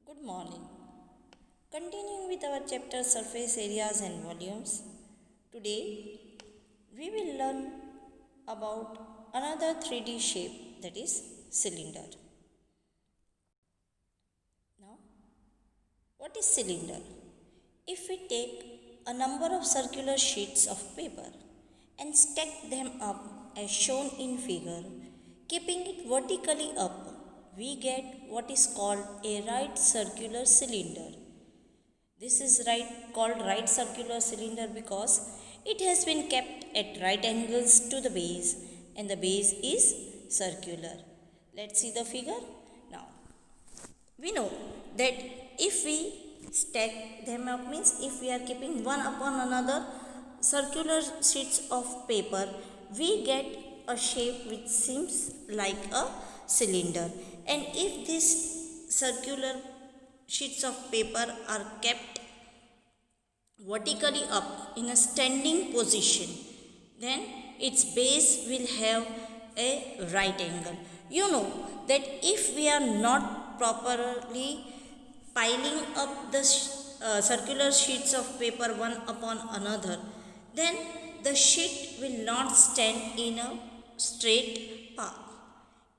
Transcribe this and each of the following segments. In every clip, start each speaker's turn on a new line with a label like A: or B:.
A: Good morning. Continuing with our chapter surface areas and volumes, today we will learn about another 3D shape, that is cylinder. Now, what is cylinder? If we take a number of circular sheets of paper and stack them up as shown in figure, keeping it vertically up, we get what is called a right circular cylinder. This is called right circular cylinder because it has been kept at right angles to the base and the base is circular. Let's see the figure. Now, we know that if we stack them up, means if we are keeping one upon another circular sheets of paper, we get a shape which seems like a cylinder. And if these circular sheets of paper are kept vertically up in a standing position, then its base will have a right angle. You know that if we are not properly piling up the circular sheets of paper one upon another, then the sheet will not stand in a straight path.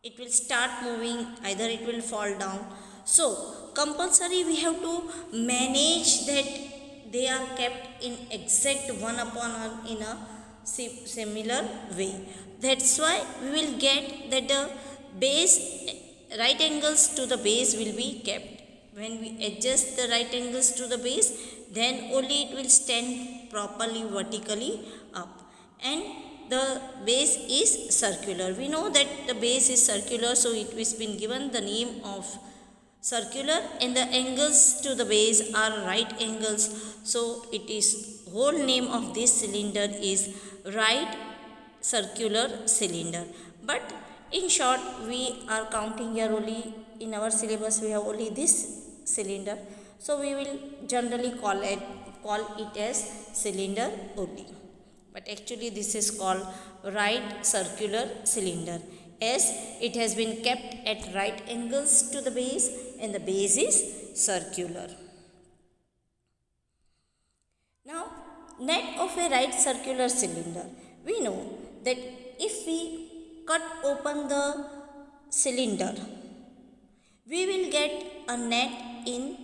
A: It will start moving, either it will fall down. So compulsory we have to manage that they are kept in exact one upon one in a similar way. That's why we will get that the base right angles to the base will be kept. When we adjust the right angles to the base, then only it will stand properly vertically up, and the base is circular. We know that the base is circular, so it has been given the name of circular, and the angles to the base are right angles. So it is whole name of this cylinder is right circular cylinder. But in short, we are counting here only in our syllabus we have only this cylinder, so we will generally call it as cylinder only. But actually this is called right circular cylinder, as it has been kept at right angles to the base and the base is circular. Now, net of a right circular cylinder. We know that if we cut open the cylinder, we will get a net in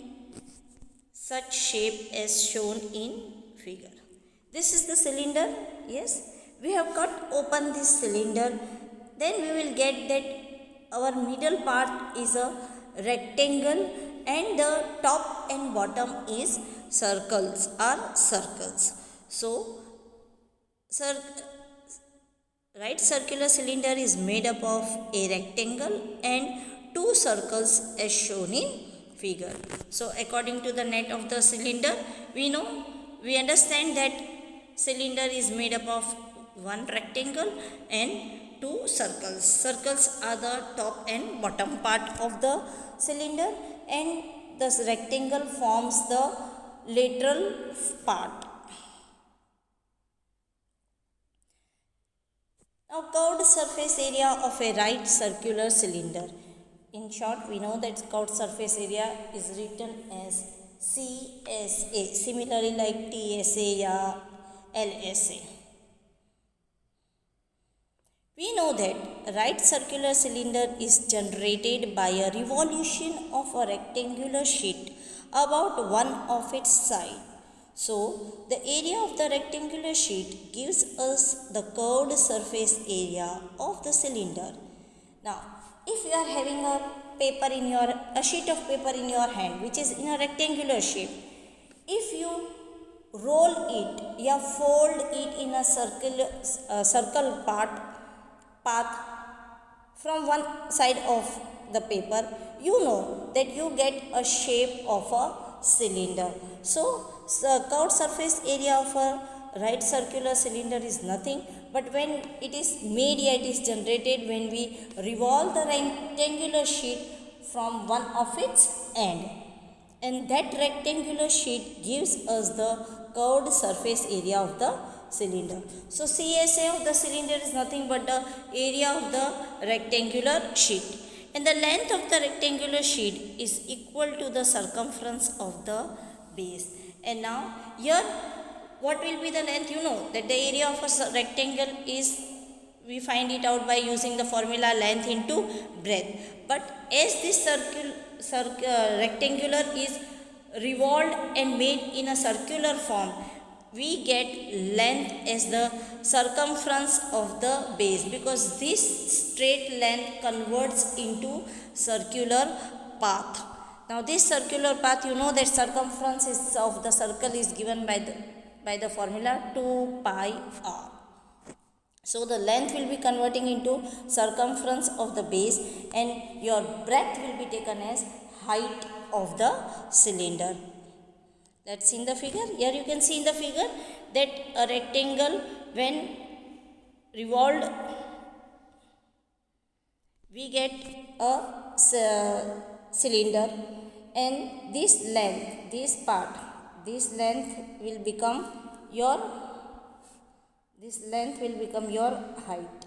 A: such shape as shown in figure. This is the cylinder. Yes, we have cut open this cylinder. Then we will get that our middle part is a rectangle and the top and bottom is circles. So, right circular cylinder is made up of a rectangle and two circles as shown in figure. So according to the net of the cylinder, we understand that cylinder is made up of one rectangle and two circles. Circles are the top and bottom part of the cylinder, and the rectangle forms the lateral part. Now, curved surface area of a right circular cylinder. In short, we know that curved surface area is written as CSA, similarly like TSA or LSA. We know that right circular cylinder is generated by a revolution of a rectangular sheet about one of its side. So, the area of the rectangular sheet gives us the curved surface area of the cylinder. Now, if you are having a sheet of paper in your hand which is in a rectangular shape, if you roll it, you fold it in a circle path from one side of the paper, you know that you get a shape of a cylinder. So, curved surface area of a right circular cylinder is nothing but when it is made, it is generated when we revolve the rectangular sheet from one of its end, and that rectangular sheet gives us the curved surface area of the cylinder. So CSA of the cylinder is nothing but the area of the rectangular sheet. and the length of the rectangular sheet is equal to the circumference of the base. And now here what will be the length? You know that the area of a rectangle is, we find it out by using the formula length into breadth. But as this rectangular is revolved and made in a circular form, we get length as the circumference of the base, because this straight length converts into circular path. Now this circular path, you know that circumference of the circle is given by the formula 2 pi r. So the length will be converting into circumference of the base, and your breadth will be taken as height of the cylinder. That's in the figure. Here you can see in the figure that a rectangle when revolved, we get a cylinder, and this length, this part, this length will become your height,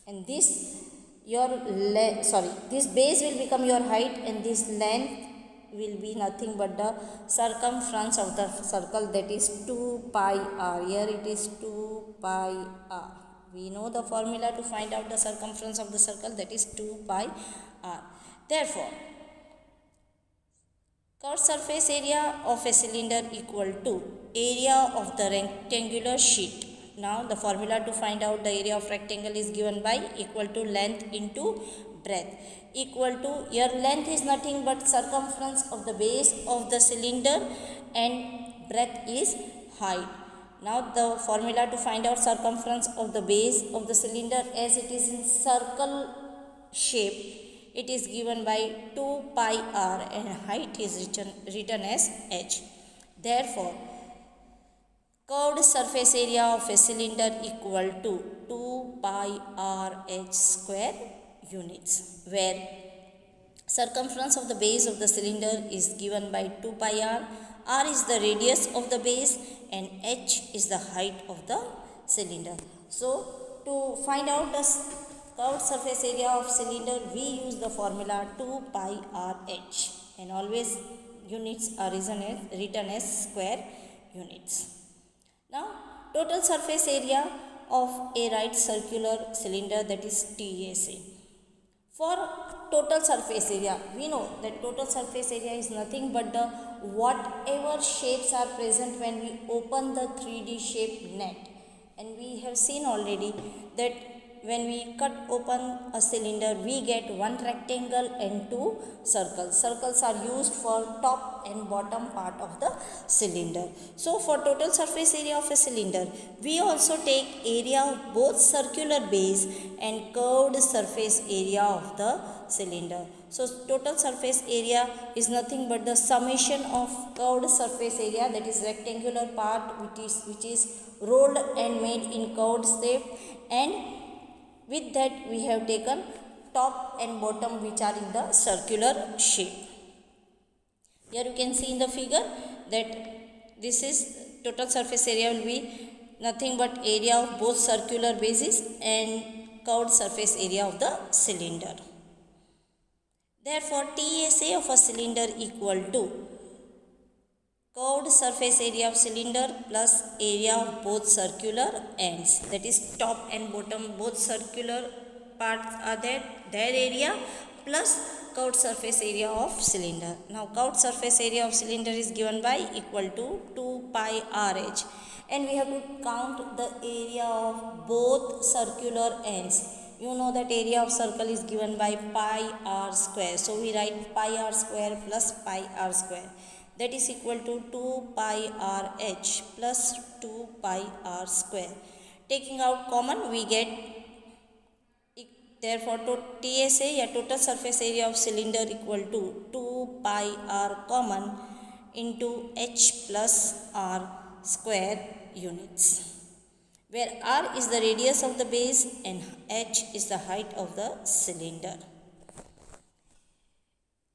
A: and this this base will become your height, and this length will be nothing but the circumference of the circle, that is 2 pi r. Here it is 2 pi r. We know the formula to find out the circumference of the circle, that is 2 pi r. Therefore, curved surface area of a cylinder equal to area of the rectangular sheet. Now the formula to find out the area of rectangle is given by equal to length into breadth, equal to, your length is nothing but circumference of the base of the cylinder, and breadth is height. Now the formula to find out circumference of the base of the cylinder, as it is in circle shape, it is given by 2 pi r, and height is written as h. Therefore, curved surface area of a cylinder equal to 2 pi r h square units, where circumference of the base of the cylinder is given by 2 pi r, r is the radius of the base, and h is the height of the cylinder. So to find out the curved surface area of cylinder, we use the formula 2 pi r h, and always units are written as square units. Now total surface area of a right circular cylinder, that is TSA. For total surface area, we know that total surface area is nothing but the whatever shapes are present when we open the 3D shaped net. And we have seen already that when we cut open a cylinder, we get one rectangle and two circles. Circles are used for top and bottom part of the cylinder. So for total surface area of a cylinder, we also take area of both circular base and curved surface area of the cylinder. So total surface area is nothing but the summation of curved surface area, that is rectangular part which is rolled and made in curved shape, and with that we have taken top and bottom which are in the circular shape. Here you can see in the figure that this is total surface area will be nothing but area of both circular bases and curved surface area of the cylinder. Therefore, TSA of a cylinder equal to curved surface area of cylinder plus area of both circular ends, that is top and bottom both circular parts are there, their area, plus curved surface area of cylinder. Now curved surface area of cylinder is given by equal to 2 pi RH, and we have to count the area of both circular ends. You know that area of circle is given by pi r square, so we write pi r square plus pi r square, that is equal to 2 pi r h plus 2 pi r square. Taking out common, we get, therefore to TSA, या total surface area of cylinder equal to 2 pi r common into h plus r square units, where r is the radius of the base and h is the height of the cylinder.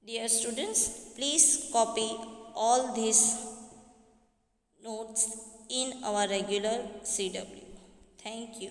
A: Dear students, please copy all these notes in our regular CW. Thank you.